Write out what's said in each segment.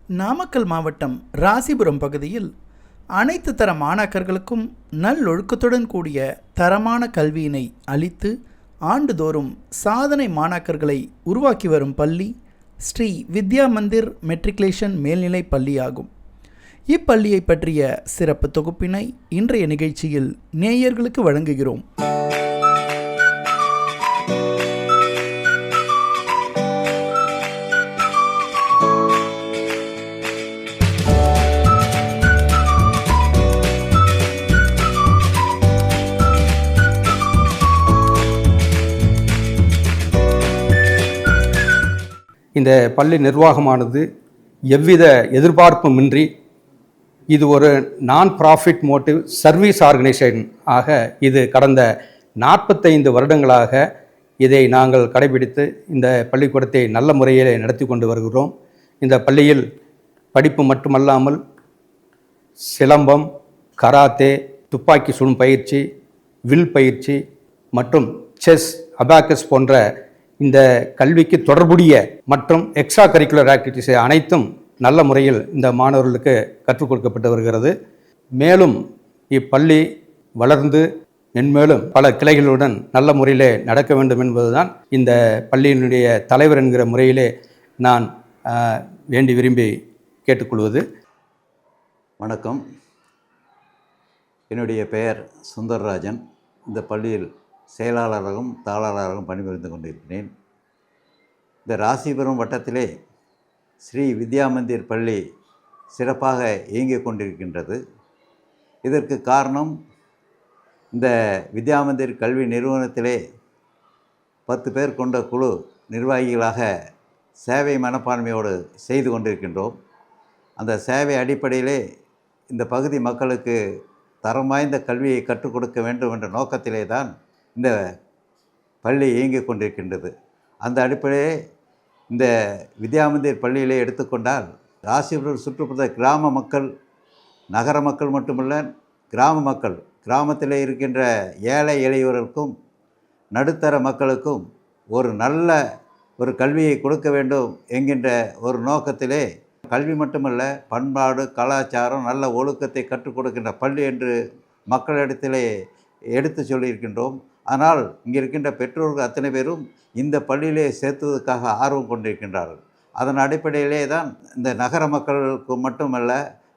நாமக்கல் மாவட்டம் ராசிபுரம் பகுதியில் அனைத்து தர மாணாக்கர்களுக்கும் நல்லொழுக்கத்துடன் கூடிய தரமான கல்வியினை அளித்து ஆண்டுதோறும் சாதனை மாணாக்கர்களை உருவாக்கி வரும் பள்ளி ஸ்ரீ வித்யா மந்திர் மெட்ரிகுலேஷன் மேல்நிலைப் பள்ளியாகும். இப்பள்ளியை பற்றிய சிறப்பு தொகுப்பினை இன்றைய நிகழ்ச்சியில் நேயர்களுக்கு வழங்குகிறோம். இந்த பள்ளி நிர்வாகமானது எவ்வித எதிர்பார்ப்புமின்றி இது ஒரு நான் ப்ராஃபிட் மோட்டிவ் சர்வீஸ் ஆர்கனைசேஷன் ஆக இது கடந்த 45 வருடங்களாக இதை நாங்கள் கடைபிடித்து இந்த பள்ளிக்கூடத்தை நல்ல முறையில் நடத்தி கொண்டு வருகிறோம். இந்த பள்ளியில் படிப்பு மட்டுமல்லாமல் சிலம்பம், கராத்தே, துப்பாக்கி சுடும் பயிற்சி, வில் பயிற்சி மற்றும் செஸ், அபாக்கஸ் போன்ற இந்த கல்விக்கு தொடர்புடைய மற்றும் எக்ஸ்ட்ரா கரிக்குலர் ஆக்டிவிட்டிஸை அனைத்தும் நல்ல முறையில் இந்த மாணவர்களுக்கு கற்றுக் கொடுக்கப்பட்டு வருகிறது. மேலும் இப்பள்ளி வளர்ந்து மென்மேலும் பல கிளைகளுடன் நல்ல முறையிலே நடக்க வேண்டும் என்பதுதான் இந்த பள்ளியினுடைய தலைவர் என்கிற முறையிலே நான் வேண்டி விரும்பி கேட்டுக்கொள்வது. வணக்கம், என்னுடைய பெயர் சுந்தரராஜன். இந்த பள்ளியில் செயலாளராகவும் தாளாளராகவும் பணிபுரிந்து கொண்டிருக்கிறேன். இந்த ராசிபுரம் வட்டத்திலே ஸ்ரீ வித்யா மந்திர் பள்ளி சிறப்பாக இயங்கிக் கொண்டிருக்கின்றது. இதற்கு காரணம், இந்த வித்யா மந்திர் கல்வி நிறுவனத்திலே 10 பேர் கொண்ட குழு நிர்வாகிகளாக சேவை மனப்பான்மையோடு செய்து கொண்டிருக்கின்றோம். அந்த சேவை அடிப்படையிலே இந்த பகுதி மக்களுக்கு தரம் வாய்ந்த கல்வியை கற்றுக் கொடுக்க வேண்டும் என்ற நோக்கத்திலே தான் இந்த பள்ளி இயங்கிக் கொண்டிருக்கின்றது. அந்த அடிப்படையே இந்த வித்யா மந்திர் பள்ளியிலே எடுத்துக்கொண்டால் ராசிபுரம் சுற்றுப்புற கிராம மக்கள், நகர மக்கள் மட்டுமல்ல, கிராம மக்கள், கிராமத்தில் இருக்கின்ற ஏழை எளியவர்களுக்கும் நடுத்தர மக்களுக்கும் ஒரு நல்ல ஒரு கல்வியை கொடுக்க வேண்டும் என்கின்ற ஒரு நோக்கத்திலே கல்வி மட்டுமல்ல, பண்பாடு, கலாச்சாரம், நல்ல ஒழுக்கத்தை கற்றுக் கொடுக்கின்ற பள்ளி என்று மக்களிடத்திலே எடுத்து சொல்லியிருக்கின்றோம். ஆனால் இங்கே இருக்கின்ற பெற்றோர்கள் அத்தனை பேரும் இந்த பள்ளியிலே சேர்த்துவதற்காக ஆர்வம் கொண்டிருக்கின்றார்கள். அதன் அடிப்படையிலே தான் இந்த நகர மக்களுக்கு மட்டுமல்ல,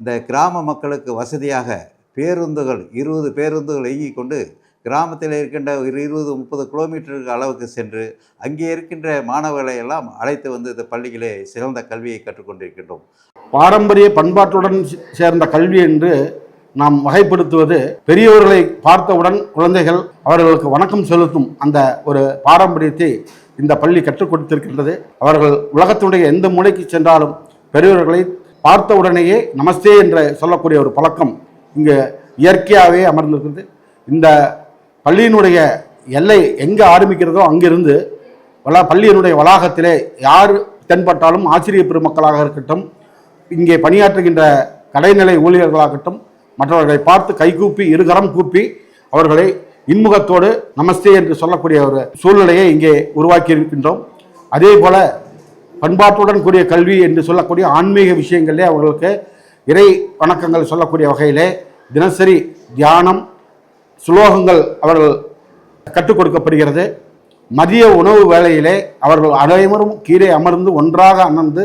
இந்த கிராம மக்களுக்கு வசதியாக பேருந்துகள் 20 பேருந்துகள் இயங்கிக் கொண்டு கிராமத்தில் இருக்கின்ற ஒரு 20-30 கிலோமீட்டருக்கு அளவுக்கு சென்று அங்கே இருக்கின்ற மாணவர்களை எல்லாம் அழைத்து வந்து இந்த பள்ளியிலே சிறந்த கல்வியை கற்றுக்கொண்டிருக்கின்றோம். பாரம்பரிய பண்பாட்டுடன் சேர்ந்த கல்வி என்று நாம் வகைப்படுத்துவது, பெரியவர்களை பார்த்தவுடன் குழந்தைகள் அவர்களுக்கு வணக்கம் செலுத்தும் அந்த ஒரு பாரம்பரியத்தை இந்த பள்ளி கற்றுக் கொடுத்திருக்கின்றது. அவர்கள் உலகத்தினுடைய எந்த மூலைக்கு சென்றாலும் பெரியவர்களை பார்த்த உடனேயே நமஸ்தே என்று சொல்லக்கூடிய ஒரு பழக்கம் இங்கு இயற்கையாகவே அமர்ந்திருக்கிறது. இந்த பள்ளியினுடைய எல்லை எங்கே ஆரம்பிக்கிறதோ அங்கிருந்து பள்ளியினுடைய வளாகத்திலே யார் தென்பட்டாலும் ஆசிரியர் பெருமக்களாக இருக்கட்டும், இங்கே பணியாற்றுகின்ற கடைநிலை ஊழியர்களாகட்டும், மற்றவர்களை பார்த்து கைகூப்பி இருகரம் கூப்பி அவர்களை இன்முகத்தோடு நமஸ்தே என்று சொல்லக்கூடிய ஒரு சூழ்நிலையை இங்கே உருவாக்கி இருக்கின்றோம். அதே போல பண்பாட்டுடன் கூடிய கல்வி என்று சொல்லக்கூடிய ஆன்மீக விஷயங்களிலே அவர்களுக்கு இறை வணக்கங்கள் சொல்லக்கூடிய வகையிலே தினசரி தியானம், சுலோகங்கள் அவர்கள் கற்றுக் கொடுக்கப்படுகிறது. மதிய உணவு வேளையிலே அவர்கள் அனைவரும் கீழே அமர்ந்து ஒன்றாக அமர்ந்து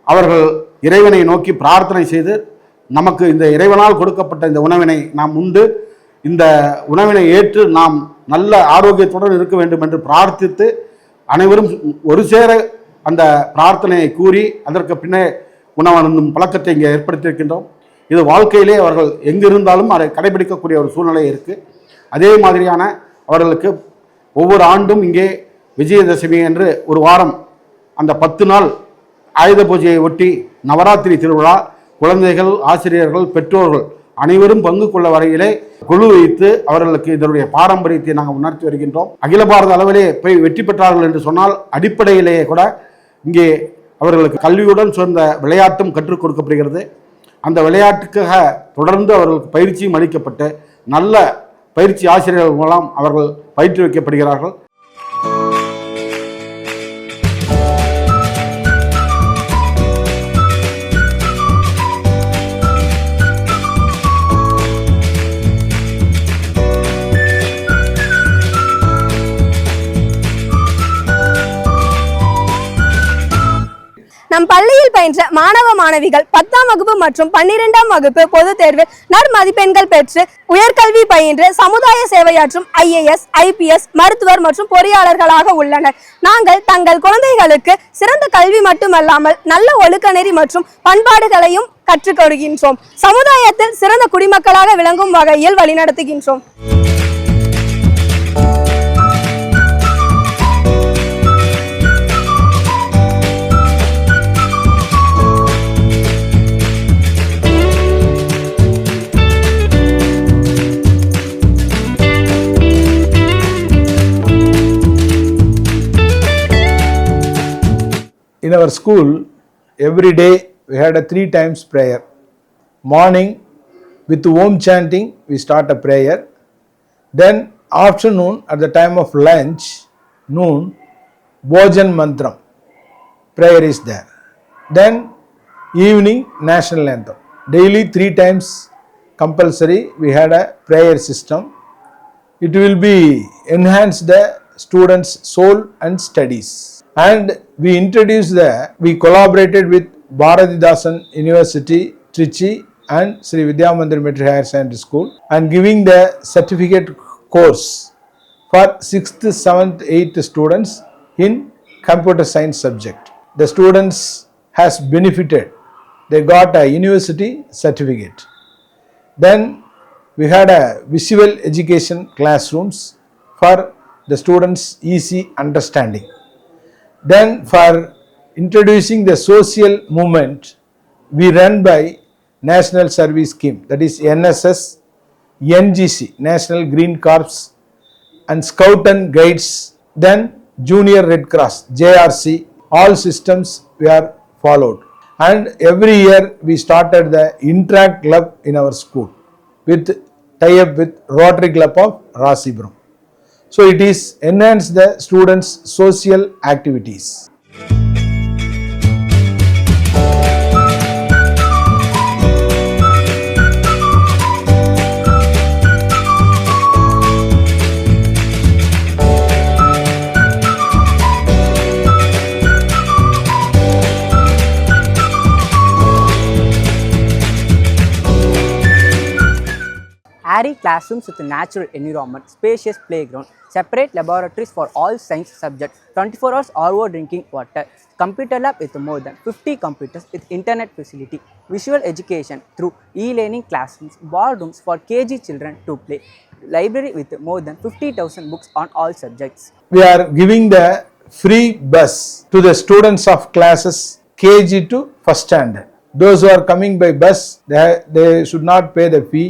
அவர்கள் இறைவனை நோக்கி பிரார்த்தனை செய்து, நமக்கு இந்த இறைவனால் கொடுக்கப்பட்ட இந்த உணவினை நாம் உண்டு, இந்த உணவினை ஏற்று நாம் நல்ல ஆரோக்கியத்துடன் இருக்க வேண்டும் என்று பிரார்த்தித்து அனைவரும் ஒரு சேர அந்த பிரார்த்தனையை கூறி அதற்கு பின்னே உணவருந்தும் பழக்கத்தை இங்கே ஏற்படுத்தியிருக்கின்றோம். இது வாழ்க்கையிலே அவர்கள் எங்கிருந்தாலும் அதை கடைபிடிக்கக்கூடிய ஒரு சூழ்நிலை இருக்குது. அதே மாதிரியான அவர்களுக்கு ஒவ்வொரு ஆண்டும் இங்கே விஜயதசமி என்று ஒரு வாரம், அந்த 10 நாள் ஆயுத பூஜையை ஒட்டி நவராத்திரி திருவிழா, குழந்தைகள், ஆசிரியர்கள், பெற்றோர்கள் அனைவரும் பங்கு கொள்ள வரையிலே குழு வைத்து அவர்களுக்கு இதனுடைய பாரம்பரியத்தை நாங்கள் உணர்த்தி வருகின்றோம். அகில பாரத அளவிலே போய் வெற்றி பெற்றார்கள் என்று சொன்னால் அடிப்படையிலேயே கூட இங்கே அவர்களுக்கு கல்வியுடன் சேர்ந்த விளையாட்டும் கற்றுக் கொடுக்கப்படுகிறது. அந்த விளையாட்டுக்காக தொடர்ந்து அவர்களுக்கு பயிற்சியும் அளிக்கப்பட்டு நல்ல பயிற்சி ஆசிரியர்கள் மூலம் அவர்கள் பயிற்றுவிக்கப்படுகிறார்கள். நம் பள்ளியில் பயின்ற மாணவ மாணவிகள் 10ஆம் வகுப்பு மற்றும் 12ஆம் வகுப்பு பொதுத் தேர்வில் நற்மதிப்பெண்கள் பெற்று உயர்கல்வி பயின்று சமுதாய சேவையாற்றும் IAS, IPS, மருத்துவர் மற்றும் பொறியாளர்களாக உள்ளனர். நாங்கள் தங்கள் குழந்தைகளுக்கு சிறந்த கல்வி மட்டுமல்லாமல் நல்ல ஒழுக்கநெறி மற்றும் பண்பாடுகளையும் கற்றுக் கொடுக்கின்றோம். சமுதாயத்தில் சிறந்த குடிமக்களாக விளங்கும் வகையில் வழிநடத்துகின்றோம். In our school, every day we had a 3 times prayer. Morning, with Om chanting, we start a prayer. Then afternoon, at the time of lunch, noon, Bhojan Mantram, prayer is there. Then evening, national anthem. Daily 3 times compulsory, we had a prayer system. It will be enhance the students' soul and studies. And we collaborated with Bharatidasan University, Trichy and Sri Vidya Mandir Metro Higher Secondary School and giving the certificate course for 6th, 7th, 8th students in computer science subject. The students has benefited. They got a university certificate. Then we had a visual education classrooms for the students' easy understanding. Then for introducing the social movement, we run by National Service Scheme, that is NSS, NGC, National Green Corps and Scout and Guides, then Junior Red Cross, JRC, all systems were followed. And every year we started the Interact Club in our school with tie-up with Rotary Club of Rasibram. So it is enhance the students' social activities. Airy classrooms with a natural environment, spacious playground, separate laboratories for all science subjects, 24 hours RO drinking water, computer lab with more than 50 computers with internet facility, visual education through e-learning classrooms, ballrooms for KG children to play, library with more than 50,000 books on all subjects. We are giving the free bus to the students of classes KG to first standard. Those who are coming by bus, they should not pay the fee.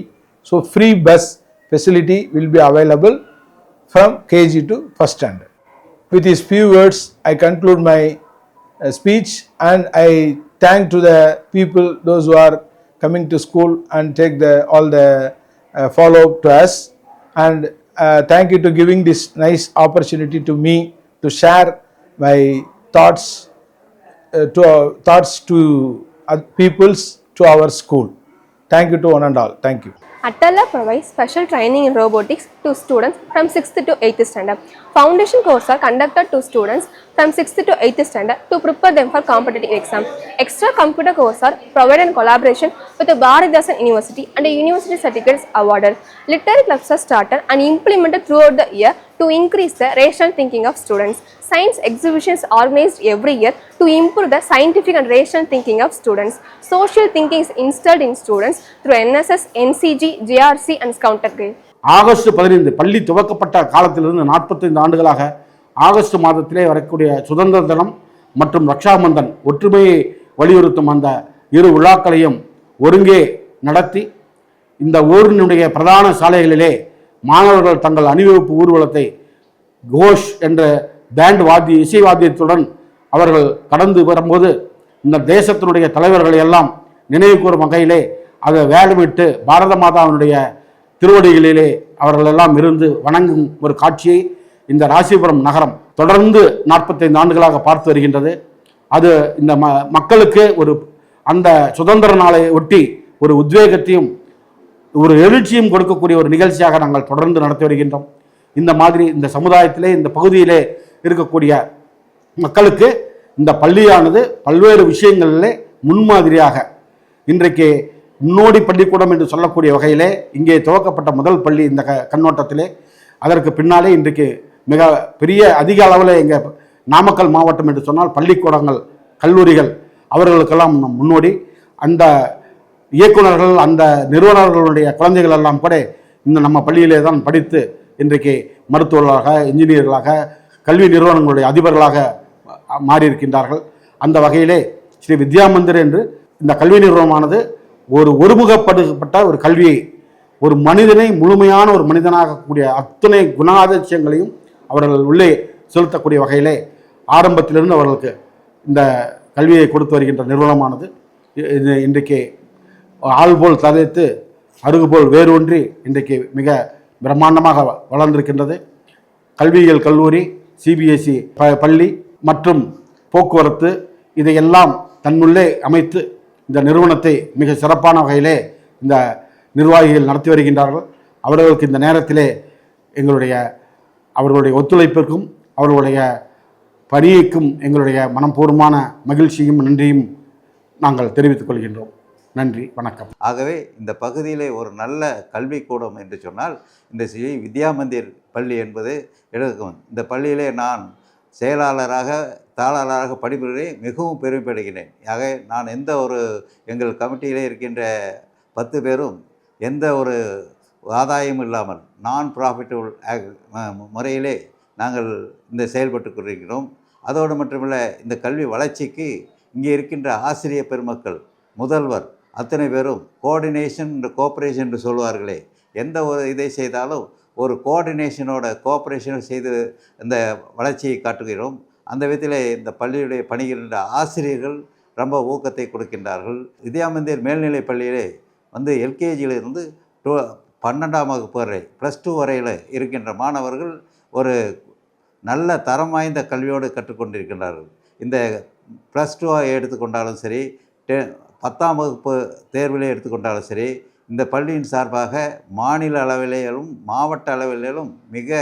So free bus facility will be available from KG to first standard. With these few words, I conclude my speech and I thank to the people, those who are coming to school and take all the follow up to us, and thank you to giving this nice opportunity to me to share my thoughts to peoples to our school. Thank you to one and all. Thank you. Attala provides special training in robotics to students from 6th to 8th standard. Foundation courses are conducted to students from 6th to 8th standard to prepare them for competitive exam. Extra computer courses are provided in collaboration with the Bharatidasan University and the university certificates awarded. Literary clubs are started and implemented throughout the year to increase the rational thinking of students. Science exhibitions organized every year to improve the scientific and rational thinking of students. Social thinking is instilled in students through NSS, NCG, JRC and Scout and Guides. August 15 பள்ளி துவக்கப்பட்ட காலத்திலிருந்து 45 ஆண்டுகளாக August மாதத்திலே வரக்கூடிய சுதந்திர தினம் மற்றும் ரக்ஷாபந்தன் ஒற்றுமையை வலியுறுத்தும் அந்த இரு விழாக்களையும் ஒருங்கே நடத்தி இந்த ஊரினுடைய பிரதான சாலைகளிலே மாணவர்கள் தங்கள் அணிவகுப்பு ஊர்வலத்தை கோஷ் என்ற பேண்ட் இசை வாத்தியத்துடன் அவர்கள் கடந்து வரும்போது இந்த தேசத்தினுடைய தலைவர்களை எல்லாம் நினைவு கூறும் வகையிலே அதை வேடமிட்டு பாரத மாதாவினுடைய திருவடிகளிலே அவர்கள் எல்லாம் இருந்து வணங்கும் ஒரு காட்சியை இந்த ராசிபுரம் நகரம் தொடர்ந்து 45 ஆண்டுகளாக பார்த்து வருகின்றது. அது இந்த மக்களுக்கு ஒரு அந்த சுதந்திர நாளை ஒட்டி ஒரு உத்வேகத்தையும் ஒரு எழுச்சியும் கொடுக்கக்கூடிய ஒரு நிகழ்ச்சியாக நாங்கள் தொடர்ந்து நடத்தி வருகின்றோம். இந்த மாதிரி இந்த சமுதாயத்திலே இந்த பகுதியிலே இருக்கக்கூடிய மக்களுக்கு இந்த பள்ளியானது பல்வேறு விஷயங்களிலே முன்மாதிரியாக இன்றைக்கு முன்னோடி பள்ளிக்கூடம் என்று சொல்லக்கூடிய வகையிலே இங்கே துவக்கப்பட்ட முதல் பள்ளி இந்த கண்ணோட்டத்திலே, அதற்கு பின்னாலே இன்றைக்கு மிக பெரிய அதிக அளவில் எங்கள் நாமக்கல் மாவட்டம் என்று சொன்னால் பள்ளிக்கூடங்கள், கல்லூரிகள் அவர்களுக்கெல்லாம் முன்னோடி. அந்த இயக்குநர்கள், அந்த நிறுவனர்களுடைய குழந்தைகள் எல்லாம் கூட இந்த நம்ம பள்ளியிலே தான் படித்து இன்றைக்கு மருத்துவர்களாக, இன்ஜினியர்களாக, கல்வி நிறுவனங்களுடைய அதிபர்களாக மாறியிருக்கின்றார்கள். அந்த வகையிலே ஸ்ரீ வித்யா மந்திர் என்று இந்த கல்வி நிறுவனமானது ஒருமுகப்படுத்தப்பட்ட ஒரு கல்வியை, ஒரு மனிதனை முழுமையான ஒரு மனிதனாக கூடிய அத்தனை குணாதிசயங்களையும் அவர்கள் உள்ளே செலுத்தக்கூடிய வகையிலே ஆரம்பத்திலிருந்து அவர்களுக்கு இந்த கல்வியை கொடுத்து வருகின்ற நிறுவனமானது இது இன்றைக்கு ஆள் போல் ததைத்து அருகு போல் வேரூன்றி இன்றைக்கு மிக பிரம்மாண்டமாக வளர்ந்திருக்கின்றது. கல்வியியல் கல்லூரி, சிபிஎஸ்இ பள்ளி மற்றும் போக்குவரத்து இதையெல்லாம் தன்னுள்ளே அமைத்து இந்த நிறுவனத்தை மிக சிறப்பான வகையிலே இந்த நிர்வாகிகள் நடத்தி வருகின்றார்கள். அவர்களுக்கு இந்த நேரத்திலே அவர்களுடைய ஒத்துழைப்பிற்கும் அவர்களுடைய பணியைக்கும் எங்களுடைய மனப்பூர்வமான மகிழ்ச்சியும் நன்றியும் நாங்கள் தெரிவித்துக் கொள்கின்றோம். நன்றி, வணக்கம். ஆகவே இந்த பகுதியிலே ஒரு நல்ல கல்விக்கூடம் என்று சொன்னால் இந்த ஸ்ரீ வித்யா மந்திர் பள்ளி என்பது எடுக்கும். இந்த பள்ளியிலே நான் செயலாளராக, தாளாளராக பணிபுரிகிறேன், மிகவும் பெருமைப்படுகிறேன். ஆக நான் எங்கள் கமிட்டியிலே இருக்கின்ற 10 பேரும் எந்த ஒரு ஆதாயமும் இல்லாமல் நான் ப்ராஃபிட்டபிள் முறையிலே நாங்கள் செயல்பட்டு கொண்டிருக்கிறோம். அதோடு மட்டுமல்ல, இந்த கல்வி வளர்ச்சிக்கு இங்கே இருக்கின்ற ஆசிரியர் பெருமக்கள், முதல்வர் அத்தனை பேரும் கோஆர்டினேஷன் கோஆப்ரேஷன் என்று சொல்வார்களே, எந்த ஒரு இதை செய்தாலும் ஒரு கோஆப்ரேஷனோட செய்து இந்த வளர்ச்சியை காட்டுகிறோம். அந்த விதத்தில் இந்த பள்ளியுடைய பணிகின்ற ஆசிரியர்கள் ரொம்ப ஊக்கத்தை கொடுக்கின்றார்கள். வித்யா மந்திர் மேல்நிலை பள்ளியிலே எல்கேஜியிலிருந்து 12ஆம் வகுப்பு வரை +2 வரையில் இருக்கின்ற மாணவர்கள் ஒரு நல்ல தரம் வாய்ந்த கல்வியோடு கற்றுக்கொண்டிருக்கின்றார்கள். இந்த +2 எடுத்துக்கொண்டாலும் சரி, 10ஆம் வகுப்பு தேர்விலே எடுத்துக்கொண்டாலும் சரி, இந்த பள்ளியின் சார்பாக மாநில அளவிலும் மாவட்ட அளவிலும் மிக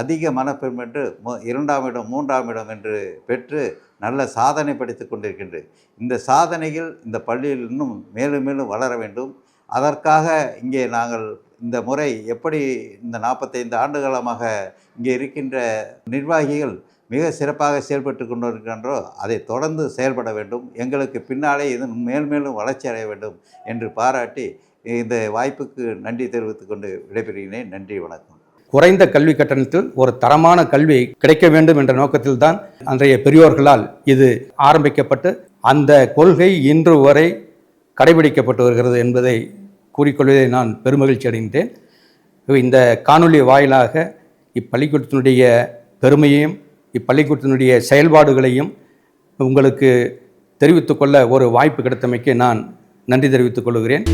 அதிக மனப்பெருமை பெற்று 2ஆம் இடம் 3ஆம் இடம் என்று பெற்று நல்ல சாதனை படித்து கொண்டிருக்கின்றது. இந்த சாதனைகள் இந்த பள்ளியில் இன்னும் மேலும் மேலும் வளர வேண்டும். அதற்காக இங்கே நாங்கள் இந்த முறை எப்படி இந்த 45 ஆண்டுகாலமாக இங்கே இருக்கின்ற நிர்வாகிகள் மிக சிறப்பாக செயல்பட்டு கொண்டிருக்கின்றோ அதை தொடர்ந்து செயல்பட வேண்டும். எங்களுக்கு பின்னாலே இது மேலும் வளர்ச்சி அடைய வேண்டும் என்று பாராட்டி இந்த வாய்ப்புக்கு நன்றி தெரிவித்துக் கொண்டு விடைபெறுகிறேன். நன்றி, வணக்கம். குறைந்த கல்வி கட்டணத்தில் ஒரு தரமான கல்வி கிடைக்க வேண்டும் என்ற நோக்கத்தில்தான் அன்றைய பெரியோர்களால் இது ஆரம்பிக்கப்பட்டு அந்த கொள்கை இன்று வரை கடைபிடிக்கப்பட்டு வருகிறது என்பதை கூறிக்கொள்வதை நான் பெருமகிழ்ச்சி அடைகின்றேன். இந்த காணொளி வாயிலாக இப்பள்ளிக்கூடத்தினுடைய பெருமையையும் இப்பள்ளிக்கூடத்தினுடைய செயல்பாடுகளையும் உங்களுக்கு தெரிவித்துக்கொள்ள ஒரு வாய்ப்பு கிடைத்தமைக்கு நான் நன்றி தெரிவித்துக் கொள்கிறேன்.